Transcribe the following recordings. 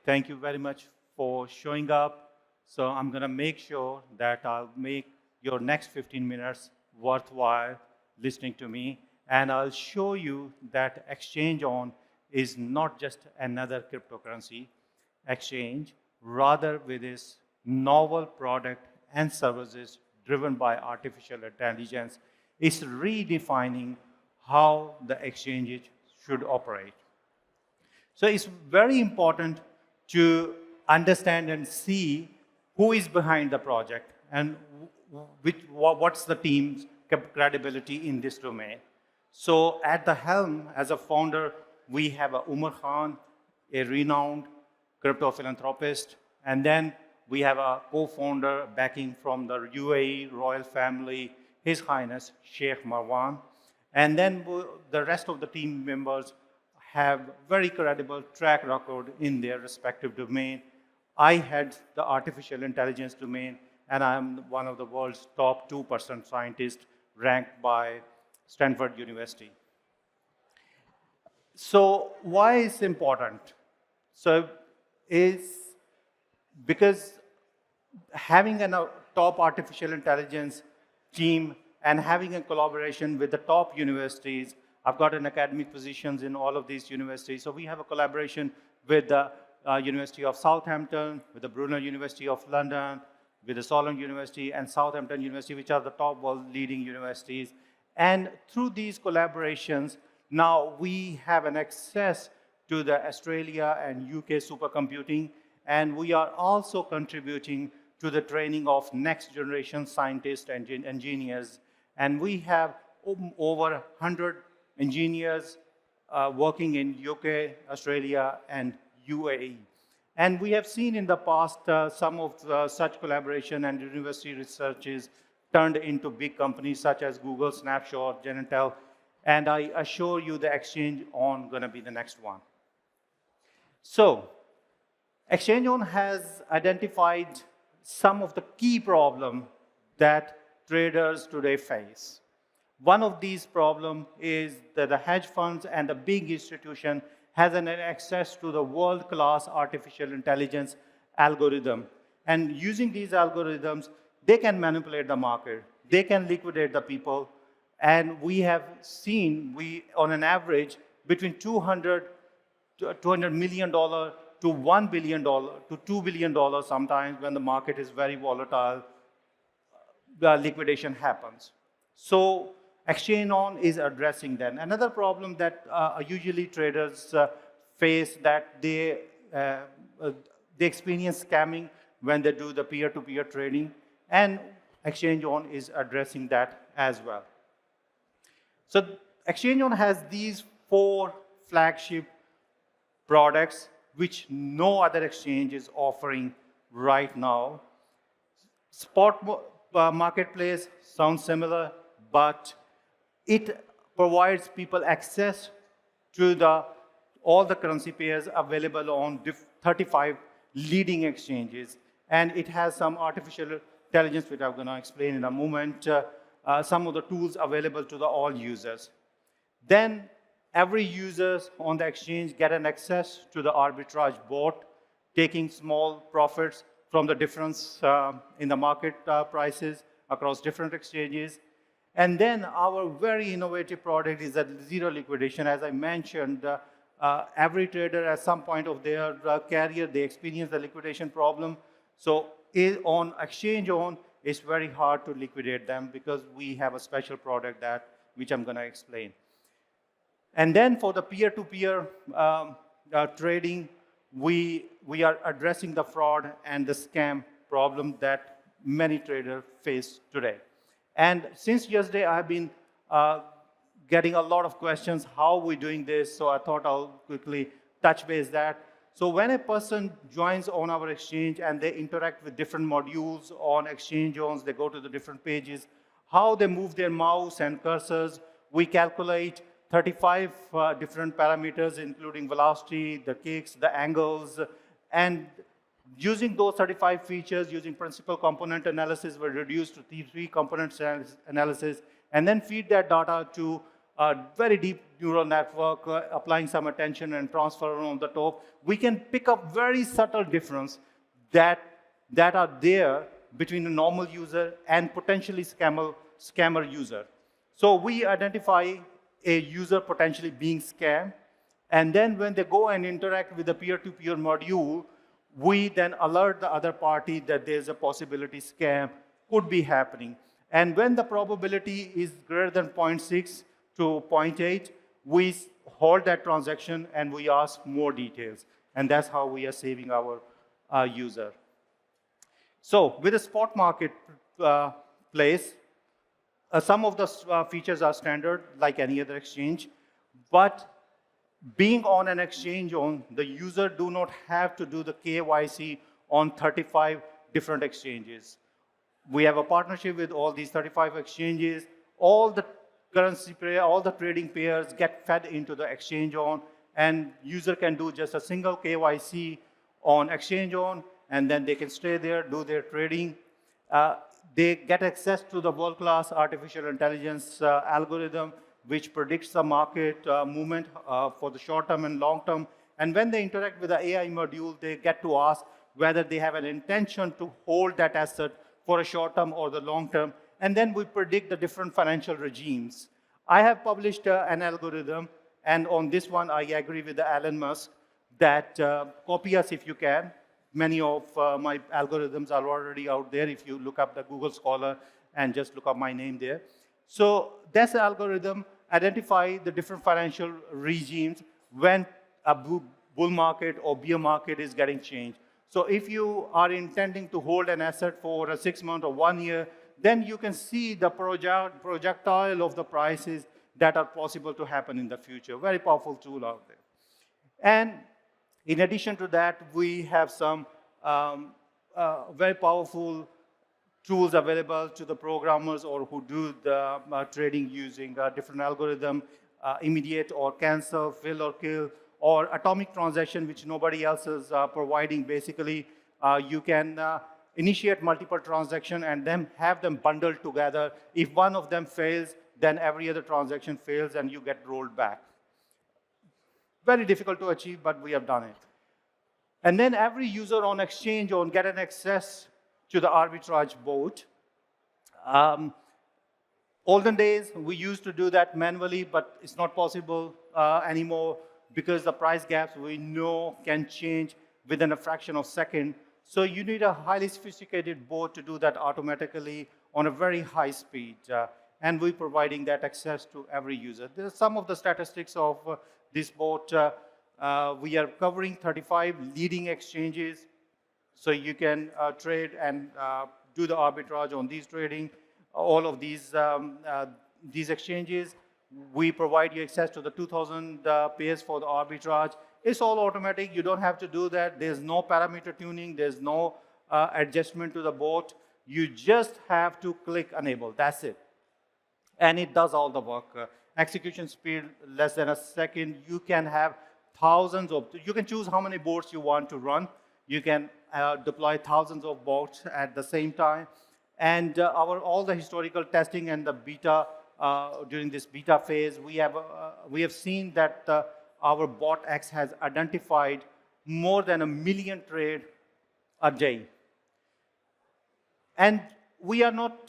Thank you very much for showing up. So I'm going to make sure that I'll make your next 15 minutes worthwhile listening to me. And I'll show you that exchange on is not just another cryptocurrency exchange, rather with its novel product and services driven by artificial intelligence, is redefining how the exchanges should operate. So it's very important to understand and see who is behind the project and what's the team's credibility in this domain. So at the helm, as a founder, we have Umar Khan, a renowned crypto philanthropist, and then we have a co-founder backing from the UAE royal family, His Highness Sheikh Marwan, and then the rest of the team members have very credible track record in their respective domain. I had the artificial intelligence domain, and I'm one of the world's top 2% scientists ranked by Stanford University. So why is important? So is because having a top artificial intelligence team and having a collaboration with the top universities. I've got an academic positions in all of these universities. So we have a collaboration with the University of Southampton, with the Brunel University of London, with the Solent University and Southampton University, which are the top world leading universities. And through these collaborations, now we have an access to the Australia and UK supercomputing, and we are also contributing to the training of next generation scientists and engineers. And we have over 100 engineers working in UK, Australia, and UAE. And we have seen in the past some of such collaboration and university researches turned into big companies such as Google, Snapshot, Genentech, and I assure you the exchange on going to be the next one. So, exchange on has identified some of the key problems that traders today face. One of these problems is that the hedge funds and the big institution has an access to the world-class artificial intelligence algorithm. And using these algorithms, they can manipulate the market. They can liquidate the people. And we have seen, on an average, between $200 million to $1 billion to $2 billion sometimes when the market is very volatile, the liquidation happens. So exchange on is addressing that. Another problem that usually traders face that they experience scamming when they do the peer-to-peer trading, and exchange on is addressing that as well. So exchange on has these 4 flagship products which no other exchange is offering right now. Spot marketplace sounds similar, but it provides people access to all the currency pairs available on 35 leading exchanges. And it has some artificial intelligence, which I'm going to explain in a moment, some of the tools available to all users. Then every user on the exchange get an access to the arbitrage bot, taking small profits from the difference in the market prices across different exchanges. And then our very innovative product is that zero liquidation. As I mentioned, every trader at some point of their career, they experience the liquidation problem. So on exchange on, it's very hard to liquidate them because we have a special product which I'm going to explain. And then for the peer-to-peer trading, we are addressing the fraud and the scam problem that many traders face today. And since yesterday, I've been getting a lot of questions, how are we doing this? So I thought I'll quickly touch base that. So when a person joins on our exchange and they interact with different modules on exchange zones, they go to the different pages, how they move their mouse and cursors, we calculate 35 different parameters, including velocity, the kicks, the angles, and using those 35 features, using principal component analysis, we're reduced to 3 component analysis, and then feed that data to a very deep neural network, applying some attention and transfer on the top, we can pick up very subtle difference that are there between a normal user and potentially scammer user. So we identify a user potentially being scammed, and then when they go and interact with the peer-to-peer module, we then alert the other party that there's a possibility scam could be happening. And when the probability is greater than 0.6 to 0.8, we hold that transaction and we ask more details. And that's how we are saving our user. So with the spot market place, some of the features are standard, like any other exchange, but being on an exchange the user do not have to do the KYC on 35 different exchanges. We have a partnership with all these 35 exchanges. All the currency pair, all the trading pairs get fed into the exchange and user can do just a single KYC on exchange and then they can stay there, do their trading. They get access to the world-class artificial intelligence algorithm, which predicts the market movement for the short term and long term. And when they interact with the AI module, they get to ask whether they have an intention to hold that asset for a short term or the long term. And then we predict the different financial regimes. I have published an algorithm, and on this one, I agree with Elon Musk that copy us if you can. Many of my algorithms are already out there if you look up the Google Scholar and just look up my name there. So this algorithm identifies the different financial regimes when a bull market or bear market is getting changed. So if you are intending to hold an asset for a 6 months or 1 year, then you can see the projectile of the prices that are possible to happen in the future. Very powerful tool out there. And in addition to that, we have some very powerful tools available to the programmers or who do the trading using different algorithm, immediate or cancel, fill or kill, or atomic transaction, which nobody else is providing. Basically, you can initiate multiple transactions and then have them bundled together. If one of them fails, then every other transaction fails and you get rolled back. Very difficult to achieve, but we have done it. And then every user on exchange get an access to the arbitrage boat. Olden days, we used to do that manually, but it's not possible anymore because the price gaps we know can change within a fraction of a second. So you need a highly sophisticated boat to do that automatically on a very high speed. And we're providing that access to every user. There are some of the statistics of this boat. We are covering 35 leading exchanges. So you can trade and do the arbitrage on these trading, all of these exchanges. We provide you access to the 2,000 pairs for the arbitrage. It's all automatic. You don't have to do that. There's no parameter tuning. There's no adjustment to the bot. You just have to click enable. That's it. And it does all the work. Execution speed less than a second. You can have thousands of, you can choose how many bots you want to run. You can deploy thousands of bots at the same time. And all the historical testing and the beta, during this beta phase, we have seen that our bot X has identified more than 1 million trades a day. And we are not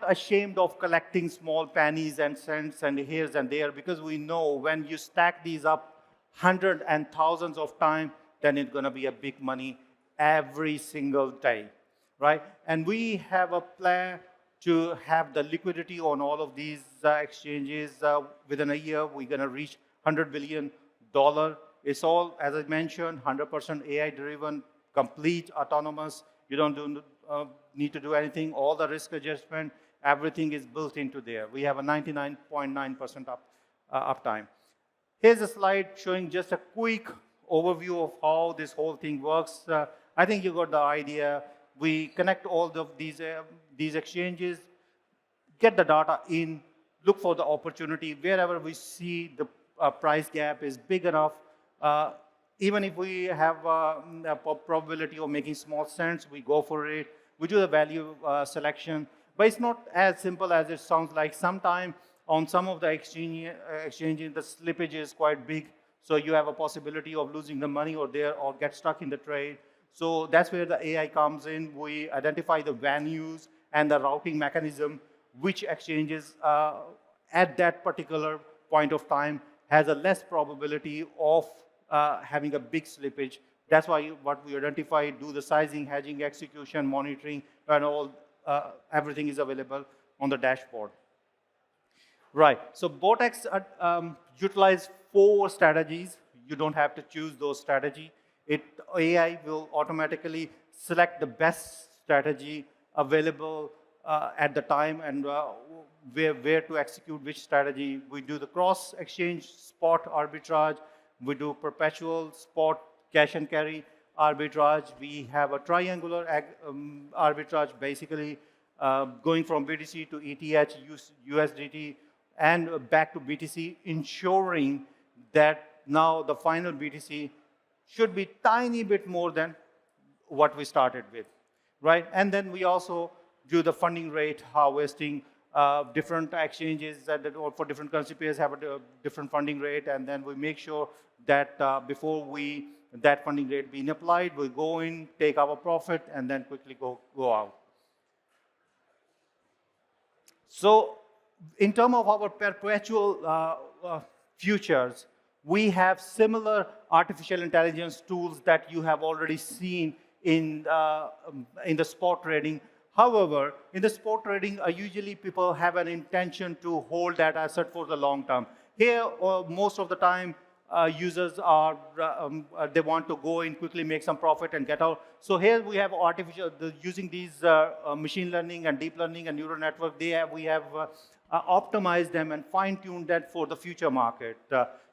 ashamed of collecting small pennies and cents and here and there, because we know when you stack these up hundreds and thousands of times, then it's going to be a big money every single day, right? And we have a plan to have the liquidity on all of these exchanges. Within a year, we're going to reach $100 billion. It's all, as I mentioned, 100% AI-driven, complete autonomous. You don't need to do anything. All the risk adjustment, everything is built into there. We have a 99.9% uptime. Here's a slide showing just a quick overview of how this whole thing works. I think you got the idea. We connect all of these exchanges, get the data in, look for the opportunity. Wherever we see the price gap is big enough, even if we have a probability of making small cents, we go for it. We do the value selection. But it's not as simple as it sounds like. Sometimes On some of the exchanges, the slippage is quite big, so you have a possibility of losing the money or get stuck in the trade. So that's where the AI comes in. We identify the venues and the routing mechanism, which exchanges at that particular point of time has a less probability of having a big slippage. That's why what we identify, do the sizing, hedging, execution, monitoring, and all, everything is available on the dashboard. Right, so Botex utilize 4 strategies. You don't have to choose those strategies. AI will automatically select the best strategy available at the time and where to execute which strategy. We do the cross exchange spot arbitrage. We do perpetual spot cash and carry arbitrage. We have a triangular arbitrage, basically going from BTC to ETH, USDT, and back to BTC, ensuring that now the final BTC should be tiny bit more than what we started with, right? And then we also do the funding rate harvesting. Different exchanges for different currency pairs have a different funding rate, and then we make sure that before that funding rate being applied, we go in, take our profit, and then quickly go out. So in terms of our perpetual futures, we have similar artificial intelligence tools that you have already seen in the spot trading. However, in the spot trading, usually people have an intention to hold that asset for the long term. Here, most of the time, users are, they want to go in, quickly make some profit and get out. So here we have using these machine learning and deep learning and neural network, we have optimized them and fine-tuned that for the future market.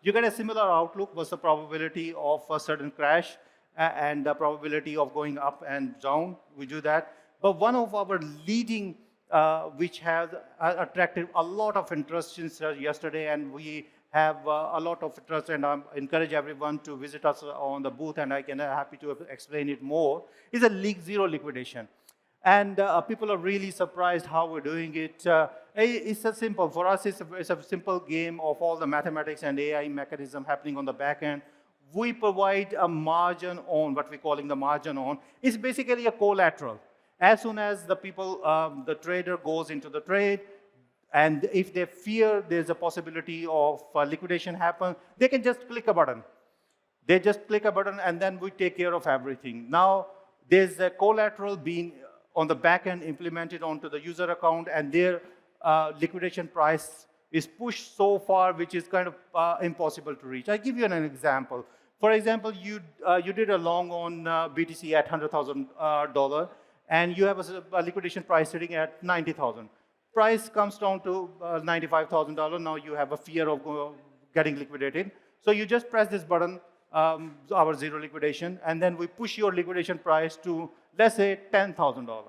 You get a similar outlook. What's the probability of a certain crash and the probability of going up and down? We do that. But one of our leading, which has attracted a lot of interest since yesterday, and we have a lot of interest, and I encourage everyone to visit us on the booth, and I can happy to explain it more, is a zero liquidation. And people are really surprised how we're doing it. It's a simple, for us, it's a simple game of all the mathematics and AI mechanism happening on the back end. We provide a margin on, what we're calling the margin on. It's basically a collateral. As soon as the the trader goes into the trade, and if they fear there's a possibility of liquidation happen, they can just click a button. They just click a button, and then we take care of everything. Now, there's a collateral being on the back end implemented onto the user account, and their liquidation price is pushed so far, which is kind of impossible to reach. I'll give you an example. For example, you did a long on BTC at $100,000, and you have a liquidation price sitting at $90,000. Price comes down to $95,000. Now you have a fear of getting liquidated. So you just press this button, our zero liquidation, and then we push your liquidation price to, let's say, $10,000.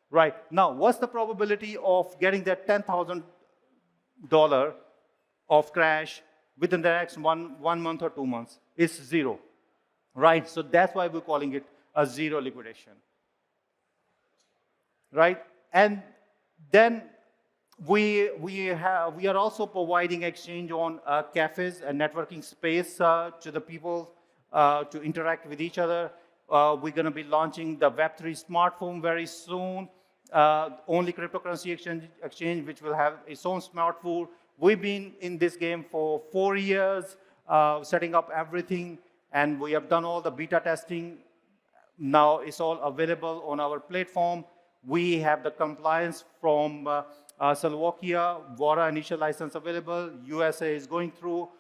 Right. Now, what's the probability of getting that $10,000 of crash within the next one month or 2 months? It's 0. Right. So that's why we're calling it a zero liquidation. Right. And then we are also providing exchange on cafes and networking space to the people to interact with each other. We're going to be launching the Web3 smartphone very soon. Only cryptocurrency exchange which will have its own smartphone. We've been in this game for 4 years, setting up everything, and we have done all the beta testing. Now it's all available on our platform. We have the compliance from Slovakia, VORA initial license available, USA is going through,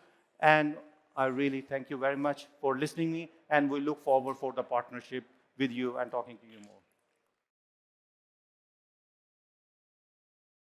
and I really thank you very much for listening to me, and we look forward for the partnership with you and talking to you more.